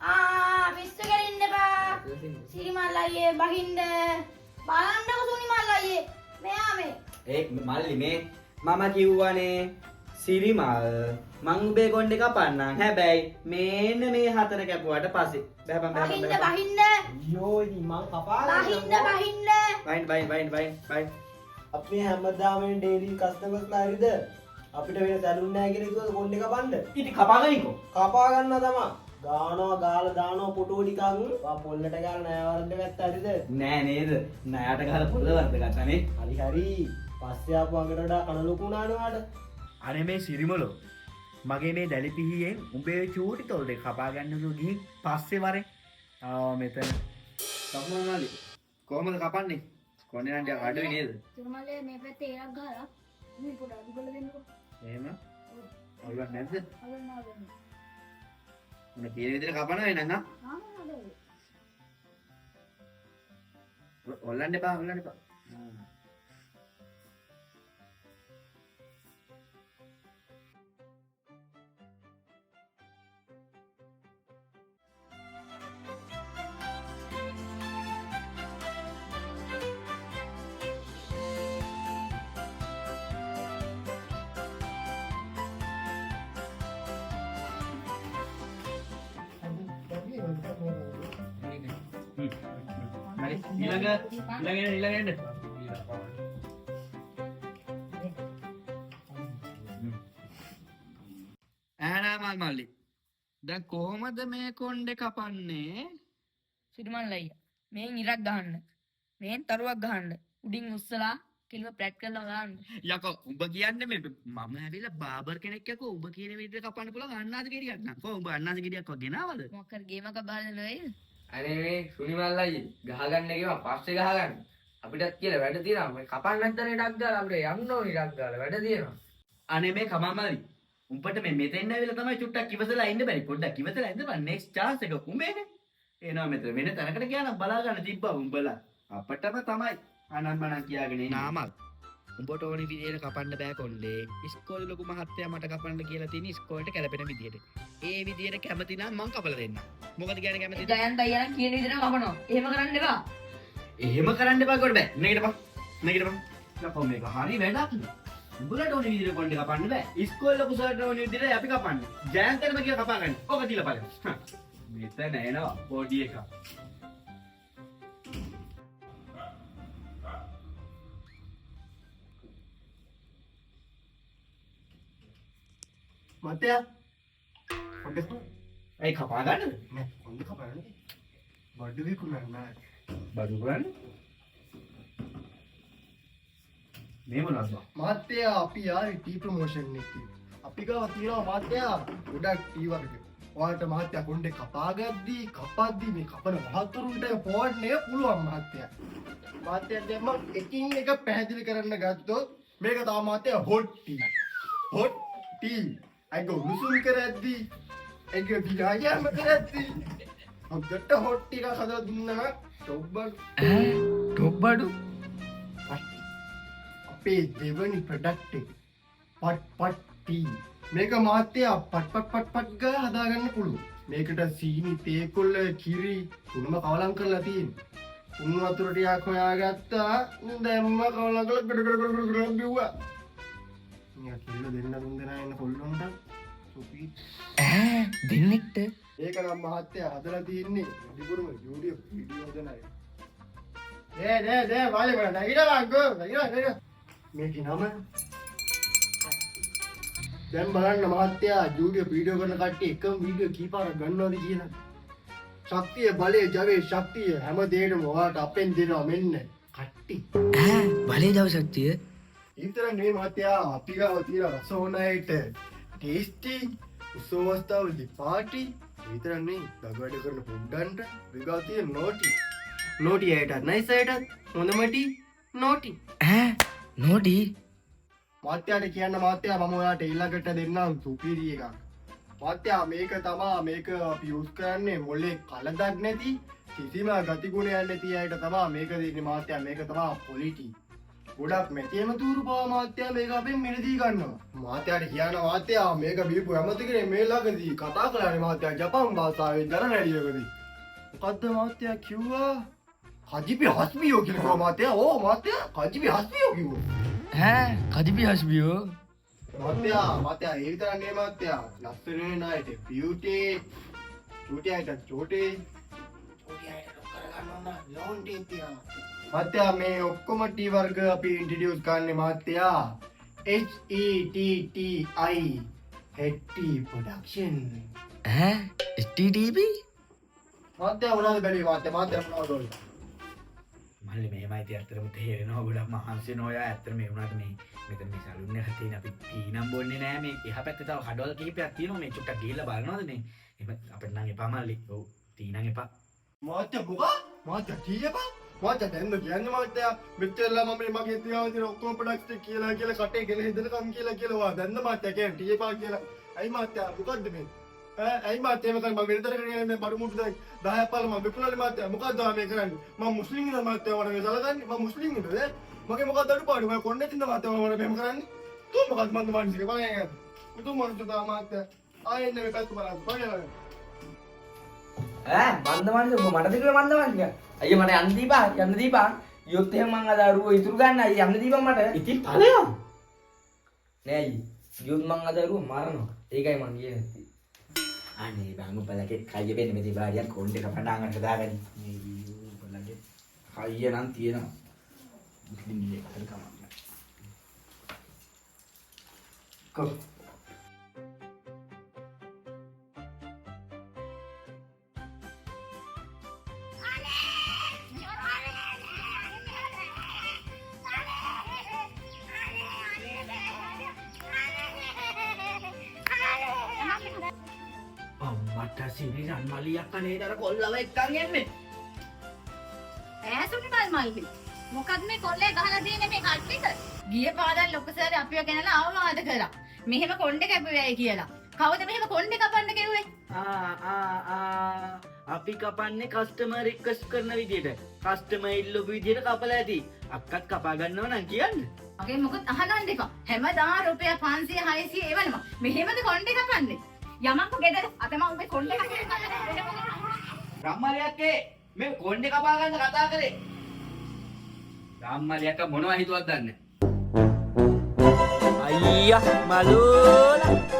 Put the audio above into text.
පිස්සු ගලින්න එපා. සිරිමල් අයියේ බහින්න. බලන්නකො සුනිමල් අයියේ. මෙයා මේ. ඒ මල්ලි මේ මම කිව්වනේ සිරිමල් මං උඹේ කොණ්ඩේ කපන්නම්. හැබැයි මේන්න මේ හතර කැපුවාට පස්සේ බහපන් බහින්න. අයියෝ ඉතින් මං කපා බහින්න. අපි හැමදාම ඩේලි කස්ටමර්ස්ලා හරිද අපිට වෙන සැලුන් නැහැ කියලා කිව්වද කොණ්ඩේ කපන්න ඉතින් කපාගනින්කෝ. කපා ගන්නවා තමයි ගානවා ගාලා දානවා පොටෝ ටිකක් වා පොල්ලට ගාලා නෑ වරද්ද ගත්ත හරිද නෑ නේද? නෑට ගහලා පොළ වර්ධ ගත්තානේ. හරි පස්සේ ආපු අඟට වඩා කන ලොකු වුණානවාට අනේ මේ සිරිමලෝ මගේ මේ දැලි පිහියෙන් උඹේ චූටි තොල් දෙක කපා ගන්නසු ගිහින් පස්සේ වරේ මෙතන සම්මානලි කොහමද කපන්නේ? කොණ්ඩේ නම් ටික අඩුයි නේද? සිරිමල්ලේ මේ පැත්තේ එකක් ගහලා මේ පොඩ අඩු කරලා දෙන්නකො. එහෙම අවුලක් නැද්ද? අවුලක් නෑ. මොන කියන විදිහට කපනවා එහෙනම් ආ ඔල්ලන්න එපා. Mari, hilangin. මල්ලි. දැන් කොහොමද මේ කොණ්ඩේ කපන්නේ? සිරිමල් අයියා මේන් ඉරක් ගහන්න. මේන් තරුවක් ගහන්න. උඩින් උස්සලා කෙලිම ප්ලැට් කරලා ගහන්න. යකෝ උඹ කියන්නේ මේ මම ඇවිල්ලා බාබර් කෙනෙක් යකෝ උඹ කියන විදිහට කපන්න පුළුවන් අන්නාද ගෙඩියක් නං. කොහොම උඹ අන්නාද ගෙඩියක් වගේ ගෙනාවද? මොකක් කර ගේමක් බහලා නෙවෙයිද? අනේ මේ සුනිමල් අයියේ ගහගන්න ගියම පස්සේ ගහගන්න. අපිටත් කියලා වැඩ තියෙනවා. මේ කපන්න නැත්නම් ඉඩක් ගාලා අපිට යන්න ඕනේ ඉඩක් ගාලා වැඩ තියෙනවා. අනේ මේ කමමලි. උඹට මේ මෙතෙන් ඇවිල්ලා තමයි චුට්ටක් ඉවසලා ඉන්න බැරි. පොඩ්ඩක් ඉවසලා ඉඳපන් නෙක්ස්ට් chance එක උඹේනේ. එනවා මෙතන වෙන තැනකට ගියා නම් බලා ගන්න තිබ්බා උඹලා. අපටම තමයි අනම්මනම් කියාගෙන ඉන්නේ. නාමල්. උඹට ඕනි විදියට කපන්න බෑ කොණ්ඩේ. ඉස්කෝලේ ලොකු මහත්තයා මට කපන්න කියලා තියෙන ඉස්කෝලේට කැලපෙන විදියට. ඒ විදියට කැමති නම් මං කපලා දෙන්නම්. මොකද කියන්නේ කැමතිද? ජයන්ත අයියා නම් කියන විදිහට කපනවා. එහෙම කරන්න එපා. එහෙම කරන්න එපා කොට බෑ. නැගිටපන්. ලකෝ මේක හරි වැඩක් නේ. උඹලට ඕනි විදියට කොණ්ඩේ කපන්න බෑ. ඉස්කෝලේ ලොකු සර්ට ඕනි විදියට අපි කපන්නේ. ජයන්තනම කියලා කපා ගන්න. ඔක තියලා බලන්න. මෙතන එනවා පොඩි එකක්. මතයා කොණ්ඩේ ඇයි කපා ගන්නද? නෑ කොණ්ඩේ කපන්නේ බඩු විකුණන්න නෑ බඩු කරන්නේ? මේ මොනවද? මාත්‍යා අපි ආවේ ටී ප්‍රොමෝෂන් එකේ. අපි ගාව තියනවා මාත්‍යා ගොඩක් ටී වර්ග. ඔයාලට මාත්‍යා කොණ්ඩේ කපාගද්දී කපද්දී මේ කපන මහතුරුන්ට පොවන්න පුළුවන් මාත්‍යා. මාත්‍යා දැන් මම එකින් එක පැහැදිලි කරන්න ගත්තොත් මේක තමයි මාත්‍යා හොට් ටී. Hot tea. අයිග උණුසුම් කරද්දී ඒක විලායම කරද්දී හොද්දට හොට් ටී එකක් හදලා දුන්නා නම් ටොබ්බඩු අපේ දෙවනි ප්‍රොඩක්ට් එක පට් ටී. මේක මාත්‍යා පට් ගා හදාගන්න පුළුවන්. මේකට සීනි, තේකොළ, කිරි තුනම කවලම් කරලා තියෙනවා. උණු වතුර ටිකක් හොයාගත්තා. දැම්ම කවලම් කරලා ගොඩ බිව්වා. නිකන් කිල්ල දෙන්න දුන් දෙනා ඉන්න කොල්ලොන්ට සුපි. දෙන්නෙක්ට ඒක නම් මහත්තයා හදලා තියෙන්නේ අදිපුරම YouTube වීඩියෝ දෙනයි. වාලේ බලන්න. නැගිටලා මේකේ නම දැන් බලන්න මහත්තයා YouTube වීඩියෝ කරන කට්ටිය එකම වීඩියෝ කීපාරක් ගන්නවද කියලා. ශක්තිය, බලය, ජවය, ශක්තිය හැම දෙයකම ඔයාලට අපෙන් දෙනවා මෙන්න කට්ටි. බලේ ජව ශක්තිය. ඊතර නෙමෙයි මහත්තයා අපි ගාව තියෙන රසෝනයිට ටේස්ටි උසවස්තාවලදී පාටි ඊතර නෙමෙයි දඟ වැඩ කරන පොඩ්ඩන්ට විගා තියෙන නෝටි. නෝටි ඇයටත් නයිස් ඇයටත් හොඳම ටී නෝටි. නෝටි මාත්‍යාට කියන්න මාත්‍යා මම ඔයාලට ඊළඟට දෙන්නම් සුපිරි එකක්. මාත්‍යා මේක තමයි මේක අපි යූස් කරන්නේ මොලේ කලදක් නැති කිසිම ගතිගුණයක් නැති අයට තමයි මේක දෙන්නේ මාත්‍යා. මේක තමයි පොලිටි. ගොඩක් මෙතේම තූරු පාව මාත්‍යා මේක අපෙන් මිලදී ගන්නවා. මාත්‍යාට කියන මාත්‍යා මේක බීපු ඇමතිකනේ මේ ළඟදී කතා කළානේ මාත්‍යා ජපන් භාෂාවෙන් දර රැලියකදී. මොකද්ද මාත්‍යා කිව්වා? කජිපි හස්බියෝ කියලා කිව්වා මාත්‍යා. ඕ මාත්‍යා කජිපි හස්බියෝ කිව්වා. ඈ කදිපි හස්බියෝ මාත්‍යා ඒ විතරක් නෙමෙයි මාත්‍යා. ලස්සන නයිට බියුටි චූටි අයට චෝටි චෝටි අයට ලොක් කරගන්න ඕන ලෝන්ටි තියා. මාත්‍යා මේ ඔක්කොම ටී වර්ග අපි ඉන්ට්‍රොඩියුස් කරන්නේ මාත්‍යා HETTI හෙට්ටි ප්‍රොඩක්ෂන්. ඈ STTP මාත්‍යා මොනවද බැලුවේ මාත්‍යා මොනවද ඔය? මල්ලි මේමයි ඉතින් ඇත්තටම තේරෙනවා ගොඩක් මහන්සි නෝයා ඇත්තට මේ වුණාට මේ මෙතන මේ සලුන් එකක් තියෙන අපි පීනම් බොන්නේ නෑ මේ එහා පැත්තේ තව කඩවල කිහිපයක් තියෙනවා මේ චුට්ටක් ගිහිල්ලා බලනවද මේ එහෙම අපිට නම් එපා මල්ලි ඔව් තීනම් එපා මාත්‍යා මොකක්? මාත්‍යා කීයපා? මාත්‍යා දැන් කියන්නේ මාත්‍යා මෙච්චරලා මම මේ මගේ තියාගෙන තියෙන ඔක්කොම ප්‍රොඩක්ට්ස් කියලා කටේ ගෙල හින්දනකම් කියලා වා දැන්ද මාත්‍යා කියන්නේ ටීපා කියලා. ඇයි මාත්‍යා මොකද්ද මේ? ඇයි මාත්‍යා මම වෙනතර කරන්නේ මේ බඩු මුට්ටු 10ක් පාල මම විකුණන්නේ මාත්‍යා මොකද්ද මේ කරන්නේ? මම මුස්ලිම් ඉන්න මාත්‍යා වඩ මේ සලකන්නේ මම මුස්ලිම් ඉන්නද? මගේ මොකද්ද අඩුපාඩු? මම කොන්නේ තින්න මාත්‍යා වඩ මෙහෙම කරන්නේ. තු මොකද්ද මන්ද මානසික බලයන්. තු මොකද්ද මාත්‍යා? ආයෙත් මේ පැත්ත බලන්න. බලන්න. මන්දමන්ද ඔබ මට දෙකේ මන්දමන්ද අයිය මට යන්න දීපා යොත් එහෙම මං අද අරුව ඉතුරු ගන්න අයිය යන්න දීපන් මට ඉතින් ඵලයන් නෑ අයිය යොත් මං අද අරුව මරනවා ඒකයි මං කියන්නේ අනේ බං උඹලගේ කයිය වෙන්නේ මෙතේ බාරියක් කොණ්ඩ එක පටාගෙන හදාගනි මේ වීඩියෝ උඹලගේ කයිය නම් තියෙනවා ඉතින් මේ කතර කමක් කො මට සිරිරන් මලියක් අනේද අර කොල්ලව එක්කන් එන්නේ ඈසුනි මල්මල්ලි. මොකද මේ කොල්ලේ ගහලා තියෙන්නේ මේ කට්ටිට? ගියේ පාදල් ලොකු සර් අපිව ගෙනලා අවවාද කළා. මෙහෙම කොණ්ඩේ කැපුවේයි කියලා. කවුද මෙහෙම කොණ්ඩේ කපන්න කිව්වේ? අපි කපන්නේ කස්ටමර් රික්වෙස්ට් කරන විදියට කස්ටමර් ඉල්ලපු විදියට කපලා ඇති අක්කත් කපා ගන්නව නම් කියන්න මගේ මොකද අහගන්න එපා. හැමදාම රුපියල් 500 600 එවනවා. මෙහෙමද කොණ්ඩේ කපන්නේ? යමක්ක ගෙදර අතම උඹේ කොණ්ඩේ කපන්නේ. රම්මලියක්කේ මේ කොණ්ඩේ කපා ගන්න කතා කරේ රම්මලියක්ක මොනවා හිතුවත් දන්නේ අයියා මලෝලා